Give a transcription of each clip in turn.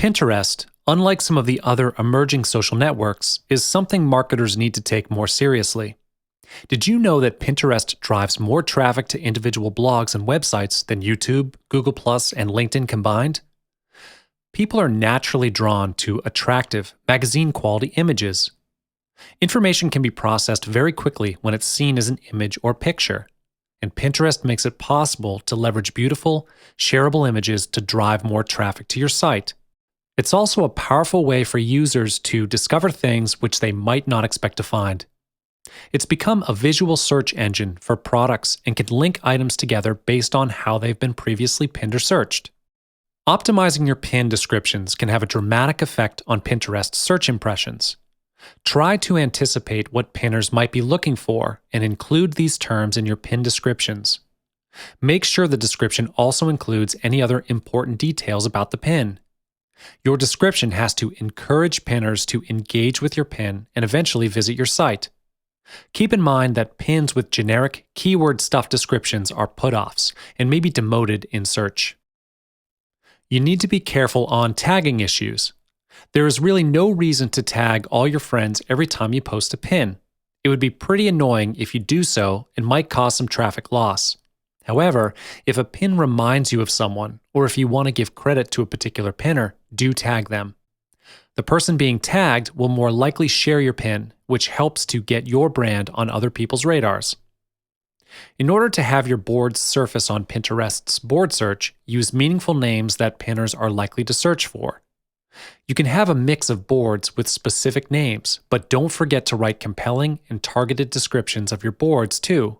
Pinterest, unlike some of the other emerging social networks, is something marketers need to take more seriously. Did you know that Pinterest drives more traffic to individual blogs and websites than YouTube, Google+, and LinkedIn combined? People are naturally drawn to attractive, magazine-quality images. Information can be processed very quickly when it's seen as an image or picture, and Pinterest makes it possible to leverage beautiful, shareable images to drive more traffic to your site. It's also a powerful way for users to discover things which they might not expect to find. It's become a visual search engine for products and can link items together based on how they've been previously pinned or searched. Optimizing your pin descriptions can have a dramatic effect on Pinterest search impressions. Try to anticipate what pinners might be looking for and include these terms in your pin descriptions. Make sure the description also includes any other important details about the pin. Your description has to encourage pinners to engage with your pin and eventually visit your site. Keep in mind that pins with generic keyword stuff descriptions are put-offs and may be demoted in search. You need to be careful on tagging issues. There is really no reason to tag all your friends every time you post a pin. It would be pretty annoying if you do so and might cause some traffic loss. However, if a pin reminds you of someone, or if you want to give credit to a particular pinner, do tag them. The person being tagged will more likely share your pin, which helps to get your brand on other people's radars. In order to have your boards surface on Pinterest's board search, use meaningful names that pinners are likely to search for. You can have a mix of boards with specific names, but don't forget to write compelling and targeted descriptions of your boards too.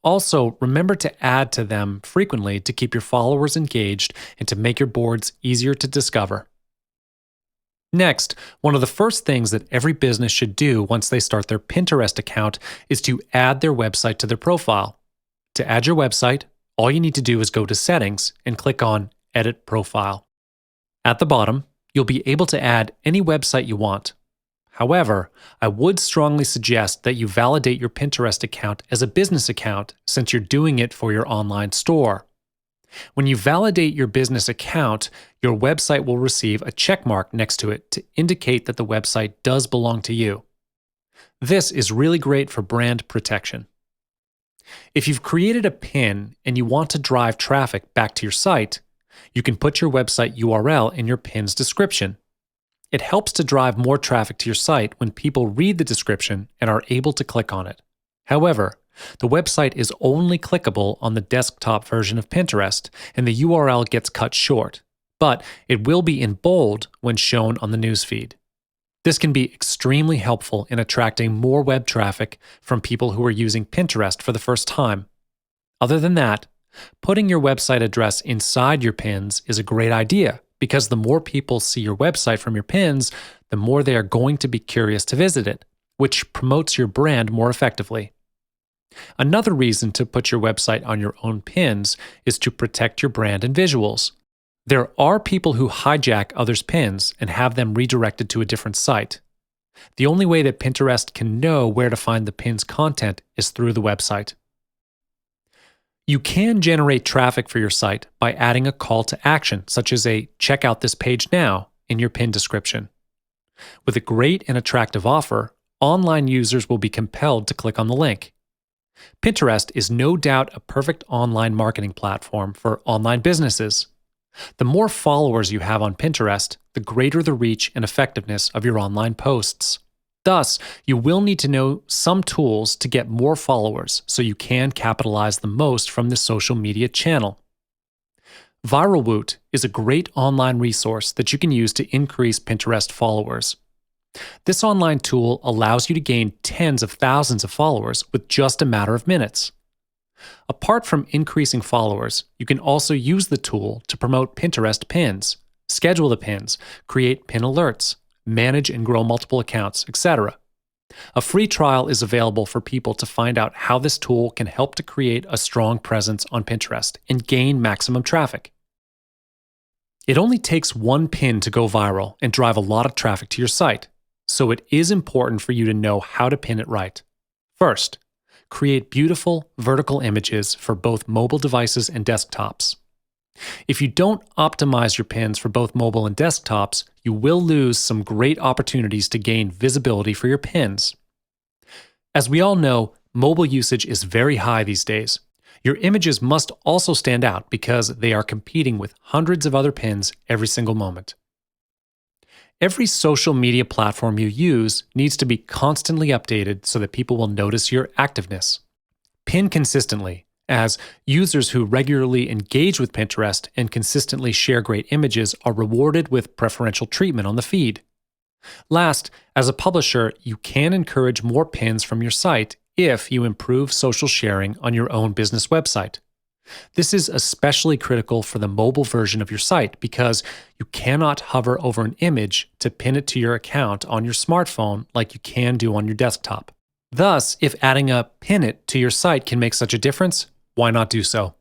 Also, remember to add to them frequently to keep your followers engaged and to make your boards easier to discover. Next, one of the first things that every business should do once they start their Pinterest account is to add their website to their profile. To add your website, all you need to do is go to Settings and click on Edit Profile. At the bottom, you'll be able to add any website you want. However, I would strongly suggest that you validate your Pinterest account as a business account since you're doing it for your online store. When you validate your business account, your website will receive a check mark next to it to indicate that the website does belong to you. This is really great for brand protection. If you've created a pin and you want to drive traffic back to your site, you can put your website URL in your pin's description. It helps to drive more traffic to your site when people read the description and are able to click on it. However, the website is only clickable on the desktop version of Pinterest, and the URL gets cut short, but it will be in bold when shown on the newsfeed. This can be extremely helpful in attracting more web traffic from people who are using Pinterest for the first time. Other than that, putting your website address inside your pins is a great idea because the more people see your website from your pins, the more they are going to be curious to visit it, which promotes your brand more effectively. Another reason to put your website on your own pins is to protect your brand and visuals. There are people who hijack others' pins and have them redirected to a different site. The only way that Pinterest can know where to find the pin's content is through the website. You can generate traffic for your site by adding a call to action, such as a "check out this page now" in your pin description. With a great and attractive offer, online users will be compelled to click on the link. Pinterest is no doubt a perfect online marketing platform for online businesses. The more followers you have on Pinterest, the greater the reach and effectiveness of your online posts. Thus, you will need to know some tools to get more followers so you can capitalize the most from this social media channel. ViralWoot is a great online resource that you can use to increase Pinterest followers. This online tool allows you to gain tens of thousands of followers with just a matter of minutes. Apart from increasing followers, you can also use the tool to promote Pinterest pins, schedule the pins, create pin alerts, manage and grow multiple accounts, etc. A free trial is available for people to find out how this tool can help to create a strong presence on Pinterest and gain maximum traffic. It only takes one pin to go viral and drive a lot of traffic to your site, so it is important for you to know how to pin it right. First, create beautiful vertical images for both mobile devices and desktops. If you don't optimize your pins for both mobile and desktops, you will lose some great opportunities to gain visibility for your pins. As we all know, mobile usage is very high these days. Your images must also stand out because they are competing with hundreds of other pins every single moment. Every social media platform you use needs to be constantly updated so that people will notice your activeness. Pin consistently, as users who regularly engage with Pinterest and consistently share great images are rewarded with preferential treatment on the feed. Last, as a publisher, you can encourage more pins from your site if you improve social sharing on your own business website. This is especially critical for the mobile version of your site because you cannot hover over an image to pin it to your account on your smartphone like you can do on your desktop. Thus, if adding a pin it to your site can make such a difference, why not do so?